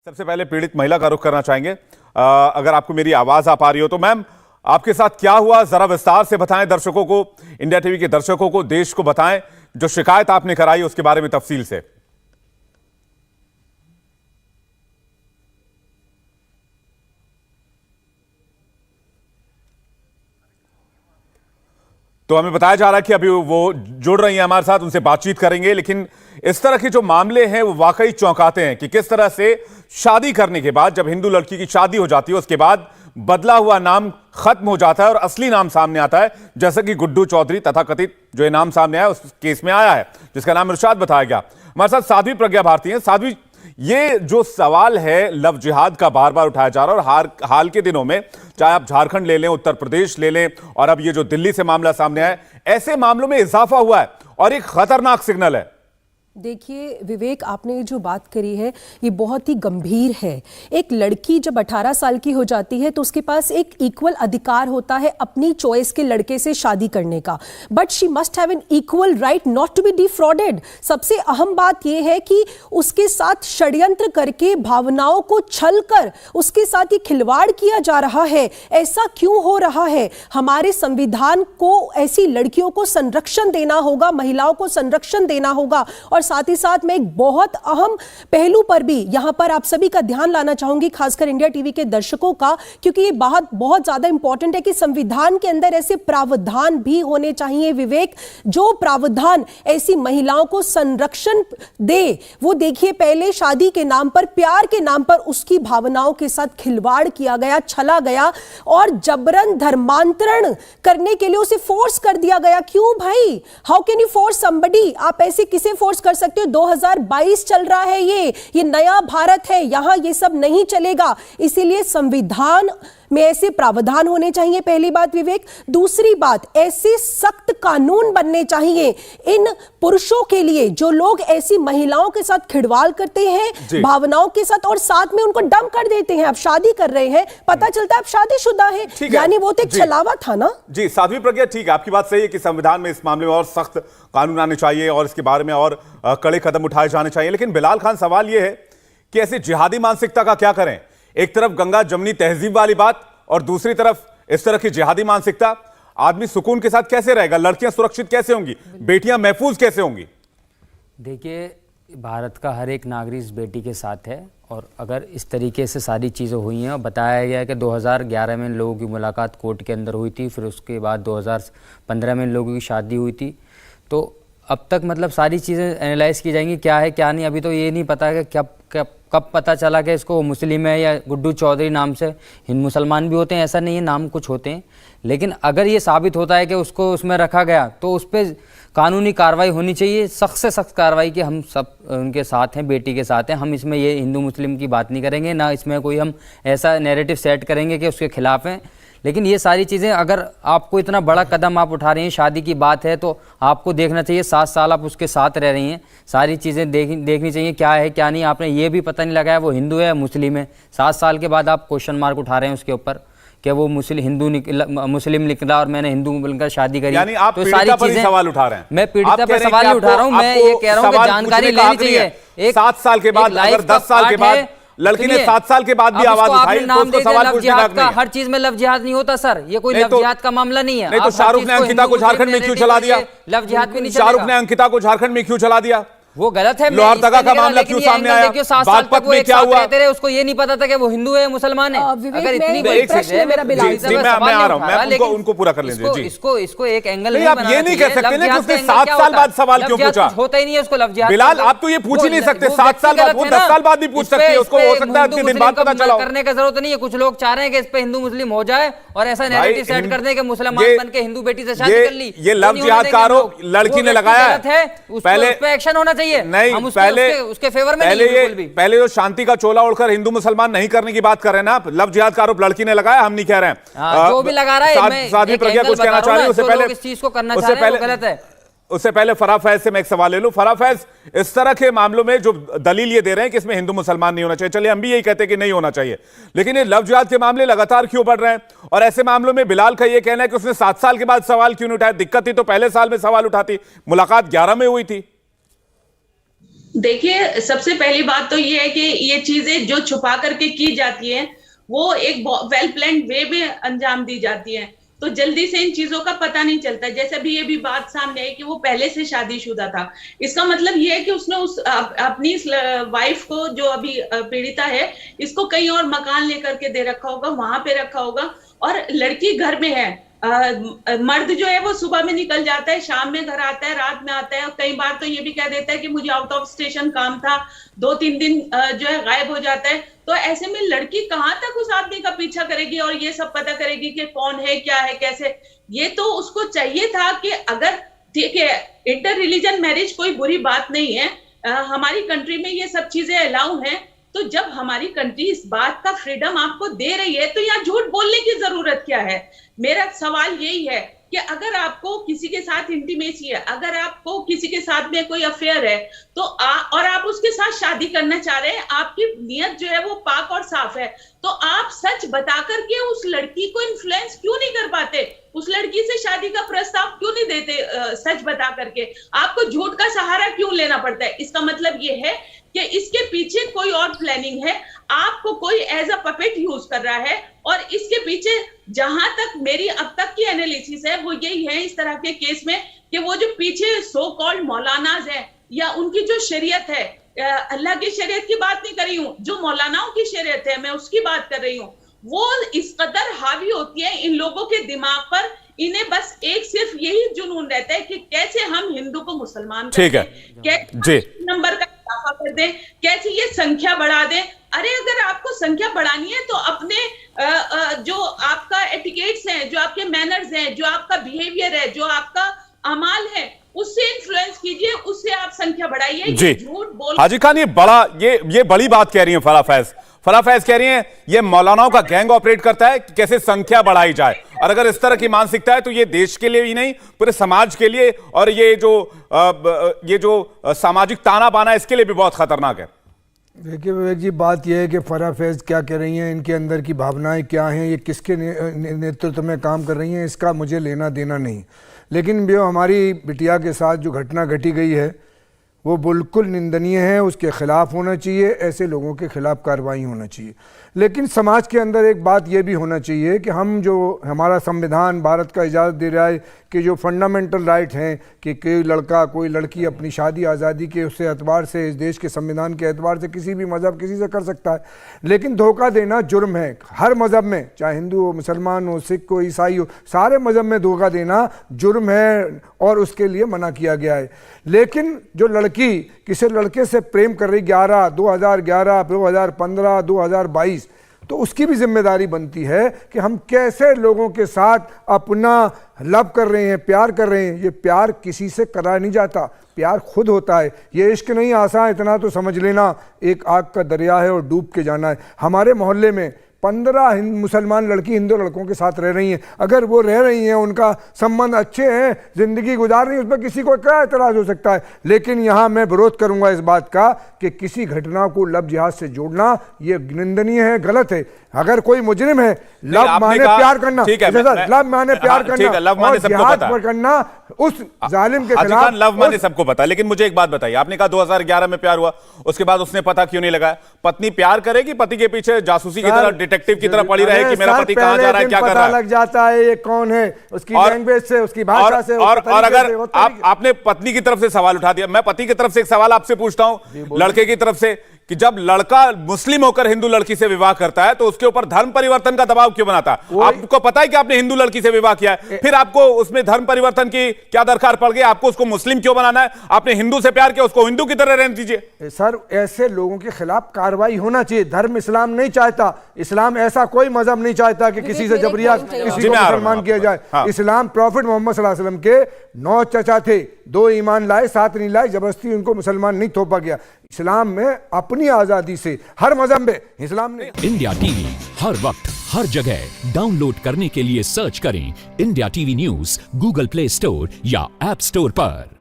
सबसे पहले पीड़ित महिला का रुख करना चाहेंगे। अगर आपको मेरी आवाज आ पा रही हो तो मैम, आपके साथ क्या हुआ जरा विस्तार से बताएं दर्शकों को, इंडिया टीवी के दर्शकों को, देश को बताएं। जो शिकायत आपने कराई उसके बारे में तफसील से। तो हमें बताया जा रहा है कि अभी वो जुड़ रही हैं हमारे साथ, उनसे बातचीत करेंगे। लेकिन इस तरह के जो मामले हैं वो वाकई चौंकाते हैं कि किस तरह से शादी करने के बाद, जब हिंदू लड़की की शादी हो जाती है, उसके बाद बदला हुआ नाम खत्म हो जाता है और असली नाम सामने आता है। जैसा कि गुड्डू चौधरी तथाकथित जो ये नाम सामने आया उस केस में आया है, जिसका नाम इरशाद बताया गया। हमारे साथ साध्वी प्रज्ञा भारती हैं। साध्वी, ये जो सवाल है लव जिहाद का बार बार उठाया जा रहा है, और हाल के दिनों में चाहे आप झारखंड ले लें, उत्तर प्रदेश ले लें, और अब ये जो दिल्ली से मामला सामने आया, ऐसे मामलों में इजाफा हुआ है और एक खतरनाक सिग्नल है। देखिए विवेक, आपने जो बात करी है ये बहुत ही गंभीर है। एक लड़की जब 18 साल की हो जाती है तो उसके पास एक इक्वल अधिकार होता है अपनी चॉइस के लड़के से शादी करने का, but she must have an equal right not to be defrauded. सबसे अहम बात यह है कि उसके साथ षड्यंत्र करके, भावनाओं को छल कर उसके साथ ये खिलवाड़ किया जा रहा है। ऐसा क्यों हो रहा है? हमारे संविधान को ऐसी लड़कियों को संरक्षण देना होगा, महिलाओं को संरक्षण देना होगा। और साथ ही साथ मैं एक बहुत अहम पहलू पर भी यहां पर आप सभी का ध्यान लाना चाहूंगी, खासकर इंडिया टीवी के दर्शकों का, क्योंकि ये बात बहुत ज्यादा इंपॉर्टेंट है कि संविधान के अंदर ऐसे प्रावधान भी होने चाहिए विवेक, जो प्रावधान ऐसी महिलाओं को संरक्षण दे। वो देखिए, पहले शादी के नाम पर, प्यार के नाम पर उसकी भावनाओं के साथ खिलवाड़ किया गया, छला गया और जबरन धर्मांतरण करने के लिए उसे फोर्स कर दिया गया। क्यों भाई? How can you force somebody? आप ऐसे किसे फोर्स कर सकते हो? 2022 चल रहा है, ये नया भारत है, यहां ये सब नहीं चलेगा। इसीलिए संविधान में ऐसे प्रावधान होने चाहिए, पहली बात विवेक। दूसरी बात, ऐसे सख्त कानून बनने चाहिए इन पुरुषों के लिए जो लोग ऐसी महिलाओं के साथ खिलवाड़ करते हैं, भावनाओं के साथ, और साथ में उनको डंप कर देते हैं। अब शादी कर रहे हैं, पता चलता है अब शादीशुदा है, यानी वो तो एक छलावा था ना। जी साध्वी प्रज्ञा, ठीक है, आपकी बात सही है कि संविधान में इस मामले में और सख्त कानून आने चाहिए और इसके बारे में और कड़े कदम उठाए जाने चाहिए। लेकिन बिलाल खान, सवाल यह है कि ऐसी जिहादी मानसिकता का क्या करें? एक तरफ गंगा जमनी तहजीब वाली बात और दूसरी तरफ इस तरह की जिहादी मानसिकता। आदमी सुकून के साथ कैसे रहेगा? लड़कियां सुरक्षित कैसे होंगी? बेटियां महफूज कैसे होंगी? देखिए, भारत का हर एक नागरिक इस बेटी के साथ है, और अगर इस तरीके से सारी चीज़ें हुई हैं, और बताया गया है कि 2011 में इन लोगों की मुलाकात कोर्ट के अंदर हुई थी, फिर उसके बाद 2015 में इन लोगों की शादी हुई थी। तो अब तक मतलब सारी चीज़ें एनालाइज की जाएंगी, क्या है क्या नहीं। अभी तो ये नहीं पता कि कब पता चला कि इसको मुस्लिम है या गुड्डू चौधरी नाम से। हिंदू मुसलमान भी होते हैं, ऐसा नहीं है, नाम कुछ होते हैं। लेकिन अगर ये साबित होता है कि उसको उसमें रखा गया तो उस पर कानूनी कार्रवाई होनी चाहिए, सख्त से सख्त कार्रवाई, कि हम सब उनके साथ हैं, बेटी के साथ हैं। हम इसमें ये हिंदू मुस्लिम की बात नहीं करेंगे, ना इसमें कोई हम ऐसा नैरेटिव सेट करेंगे कि उसके खिलाफ हैं। लेकिन ये सारी चीज़ें, अगर आपको इतना बड़ा कदम आप उठा रही हैं, शादी की बात है, तो आपको देखना चाहिए 7 साल आप उसके साथ रह रही हैं, सारी चीज़ें देखनी चाहिए क्या है क्या नहीं। आपने ये भी पता नहीं लगाया वो हिंदू है या मुस्लिम है। 7 साल के बाद आप क्वेश्चन मार्क उठा रहे हैं उसके ऊपर कि वो मुस्लिम निकला और मैंने हिंदू बनकर शादी करी। यानी आप तो सारी चीजें सवाल उठा रहे हैं। मैं पीड़िता पर सवाल नहीं उठा रहा हूँ, मैं ये कह रहा हूँ कि जानकारी लेनी चाहिए। 7 साल के बाद, अगर 10 साल के बाद लड़की ने 7 साल के बाद भी आवाज उठाई तो उसको सवाल पूछने का हक नहीं है। हर चीज में लव जिहाद नहीं होता सर, ये कोई लव जिहाद का मामला नहीं है। नहीं तो शाहरुख ने अंकिता को झारखंड में क्यों चला दिया? लव जिहाद भी नहीं चलेगा। शाहरुख ने अंकिता को झारखंड में क्यों चला दिया? वो गलत है। लोहरदगा का मामला क्यों सामने आया? 7 साल तक वो एक साथ रहते रहे, उसको ये नहीं पता था कि वो हिंदू है मुसलमान है। अगर इतनी बड़ी प्रश्न है मेरा बिलाल, मैं आ रहा हूं, मैं उनको पूरा कर लेंगे। इसको एक एंगल नहीं, आप ये नहीं कह सकते ना कि उसने 7 साल बाद सवाल क्यों पूछा? होता ही नहीं है उसको लव जिहाद। बिलाल, आप तो ये पूछ ही नहीं सकते। 7 साल बाद, वो 10 साल बाद भी पूछ सकते हैं, उसको हो सकता है इतने दिन बाद पता चला। करने का जरूरत नहीं है। कुछ लोग चाह रहे हैं कि इस पे हिंदू मुस्लिम हो जाए और ऐसा नैरेटिव सेट कर दें कि मुसलमान बन के हिंदू बेटी से शादी कर ली। ये लव जिहाद का आरोप लड़की ने लगाया है, पहले उस पे एक्शन होना चाहिए। नहीं, उसके फेवर में पहले जो शांति का चोला ओढ़कर हिंदू मुसलमान नहीं करने की बात कर रहे हैं ना आप, लव जिहाद का आरोप लड़की ने लगाया, हम नहीं कह रहे हैं। जो भी लगा रहा है, साध्वी प्रज्ञा कुछ कहना चाह रही है, उससे पहले इस चीज को करना चाह रहे हैं, गलत है। उससे पहले फराह फैज से मैं एक सवाल ले लूं। फराह फैज, इस तरह के मामलों में जो दलील ये दे रहे हैं कि इसमें हिंदू मुसलमान नहीं होना चाहिए, चलिए हम भी यही कहते हैं कि नहीं होना चाहिए, लेकिन ये लव जिहाद के मामले लगातार क्यों बढ़ रहे हैं? और ऐसे मामलों में बिलाल का ये कहना है कि उसने 7 साल के बाद सवाल क्यों नहीं उठाया? दिक्कत थी तो पहले साल में सवाल उठाती, मुलाकात 11 में हुई थी। देखिए, सबसे पहली बात तो ये है कि ये चीजें जो छुपा करके की जाती हैं वो एक वेल प्लान्ड वे में अंजाम दी जाती हैं, तो जल्दी से इन चीजों का पता नहीं चलता। जैसे भी ये भी बात सामने है कि वो पहले से शादीशुदा था, इसका मतलब ये है कि उसने अपनी वाइफ को, जो अभी पीड़िता है, इसको कहीं और मकान लेकर के दे रखा होगा, वहां पे रखा होगा, और लड़की घर में है। मर्द जो है वो सुबह में निकल जाता है, शाम में घर आता है, रात में आता है, और कई बार तो ये भी कह देता है कि मुझे आउट ऑफ स्टेशन काम था, 2-3 दिन जो है गायब हो जाता है। तो ऐसे में लड़की कहां तक उस आदमी का पीछा करेगी और ये सब पता करेगी कि कौन है, क्या है, कैसे। ये तो उसको चाहिए था कि अगर, ठीक है, इंटर रिलीजन मैरिज कोई बुरी बात नहीं है, हमारी कंट्री में ये सब चीजें अलाउ हैं, तो जब हमारी कंट्री इस बात का फ्रीडम आपको दे रही है तो यहाँ झूठ बोलने की जरूरत क्या है। मेरा सवाल यही है कि अगर आपको किसी के साथ इंटीमेसी है, अगर आपको किसी के साथ में कोई अफेयर है, तो और आप उसके साथ शादी करना चाह रहे हैं, आपकी नियत जो है वो पाक और साफ है, तो आप सच बता करके उस लड़की को इन्फ्लुएंस क्यों नहीं कर पाते? उस लड़की से शादी का प्रस्ताव क्यों नहीं देते? सच बता करके आपको झूठ का सहारा क्यों लेना पड़ता है? इसका मतलब ये है कि इसके पीछे कोई और प्लानिंग है, आपको कोई एज अ पपेट यूज कर रहा है। और इसके पीछे, जहां तक मेरी अब तक की एनालिसिस है, वो यही है इस तरह के केस में, कि वो जो पीछे सो कॉल्ड मौलानाज है, या उनकी जो शरीयत है, अल्लाह की शरीयत की बात नहीं कर रही हूँ, जो मौलानाओं की शरीयत है मैं उसकी बात कर रही हूँ, वो इस कदर हावी होती है इन लोगों के दिमाग पर। इन्हें बस एक सिर्फ यही जुनून रहता है कि कैसे हम हिंदू को मुसलमान कर ठीक है दें, कैसे नंबर का इजाफा कर दें, कैसे ये संख्या बढ़ा दें। अरे अगर आपको संख्या बढ़ानी है तो अपने जो आपका एटिकेट्स हैं, जो आपके मैनर्स हैं, जो आपका बिहेवियर है, जो आपका अमाल है, उससे इन्फ्लुएंस कीजिए, उससे आप संख्या बढ़ाइए। जी, झूठ बोल हाजी खान, ये बड़ी बात कह रही है फराह फैज कह रही हैं ये मौलानाओं का गैंग ऑपरेट करता है कि कैसे संख्या बढ़ाई जाए, और अगर इस तरह की मानसिकता है तो ये देश के लिए ही नहीं पूरे समाज के लिए, और ये जो सामाजिक ताना बाना इसके लिए भी बहुत खतरनाक है। देखिए विवेक जी, बात यह है कि फराह फैज क्या कह रही हैं, इनके अंदर की भावनाएं क्या हैं, ये किसके नेतृत्व में काम कर रही हैं, इसका मुझे लेना देना नहीं। लेकिन जो हमारी बिटिया के साथ जो घटना घटी गई है वो बिल्कुल निंदनीय है, उसके खिलाफ होना चाहिए, ऐसे लोगों के खिलाफ कार्रवाई होना चाहिए। लेकिन समाज के अंदर एक बात ये भी होना चाहिए कि हम जो हमारा संविधान भारत का इजाज़त दे रहा है कि जो फंडामेंटल राइट हैं कि कोई लड़का कोई लड़की अपनी शादी आज़ादी के उससे एतबार से, इस देश के संविधान के एतबार से किसी भी मज़हब किसी से कर सकता है, लेकिन धोखा देना जुर्म है हर मज़हब में, चाहे हिंदू हो, मुसलमान हो, सिख हो, ईसाई हो, सारे मज़हब में धोखा देना जुर्म है और उसके लिए मना किया गया है। लेकिन जो लड़की किसी लड़के से प्रेम कर रही 2011, 2015, 2022, तो उसकी भी जिम्मेदारी बनती है कि हम कैसे लोगों के साथ अपना लव कर रहे हैं, प्यार कर रहे हैं। ये प्यार किसी से करा नहीं जाता, प्यार खुद होता है। ये इश्क नहीं आसान, इतना तो समझ लेना, एक आग का दरिया है और डूब के जाना है। हमारे मोहल्ले में 15 मुसलमान लड़की हिंदू लड़कों के साथ रह रही हैं। अगर वो रह रही हैं, उनका संबंध अच्छे हैं, ज़िंदगी गुजार रही है, उस पर किसी को क्या एतराज़ हो सकता है। लेकिन यहाँ मैं विरोध करूँगा इस बात का कि किसी घटना को लव जिहाद से जोड़ना ये निंदनीय है, गलत है। अगर कोई मुजरिम है, लव माने प्यार करना, लव माने प्यार करना और जिहाद पर करना, उस जालिम के खिलाफ लव माने सबको पता। लेकिन मुझे एक बात बताइए, आपने कहा 2011 में प्यार हुआ, उसके बाद उसने पता क्यों नहीं लगाया? पत्नी प्यार करेगी, पति के पीछे जासूसी की तरह, डिटेक्टिव की तरह पड़ी रहे कि मेरा पति कहां जा रहा है, क्या कर रहा है। लग जाता है ये कौन है, उसकी लैंग्वेज से, उसकी भाषा से। और अगर आपने पत्नी की तरफ से सवाल उठा दिया, मैं पति की तरफ से एक सवाल आपसे पूछता हूं, लड़के की तरफ से, कि जब लड़का मुस्लिम होकर हिंदू लड़की से विवाह करता है तो उसके ऊपर धर्म परिवर्तन का दबाव क्यों बनाता है? आपको पता है कि आपने हिंदू लड़की से विवाह किया है, फिर आपको उसमें धर्म परिवर्तन की क्या दरकार पड़ गई? आपको उसको मुस्लिम क्यों बनाना है? आपने हिंदू से प्यार किया, उसको हिंदू की तरह रहने दीजिए। सर, ऐसे लोगों के खिलाफ कार्रवाई होना चाहिए। धर्म इस्लाम नहीं चाहता, इस्लाम ऐसा कोई मजहब नहीं चाहता कि किसी से जबरिया किसी को मुसलमान किया जाए। इस्लाम प्रॉफिट मोहम्मद सल्लल्लाहु अलैहि वसल्लम के 9 चचा थे, 2 ईमान लाए, 7 नहीं लाए, जबरदस्ती उनको मुसलमान नहीं थोपा गया। इस्लाम में अपनी आजादी से, हर मजहब में, इस्लाम ने। इंडिया टीवी हर वक्त हर जगह डाउनलोड करने के लिए सर्च करें India TV news Google play store या ऐप स्टोर पर।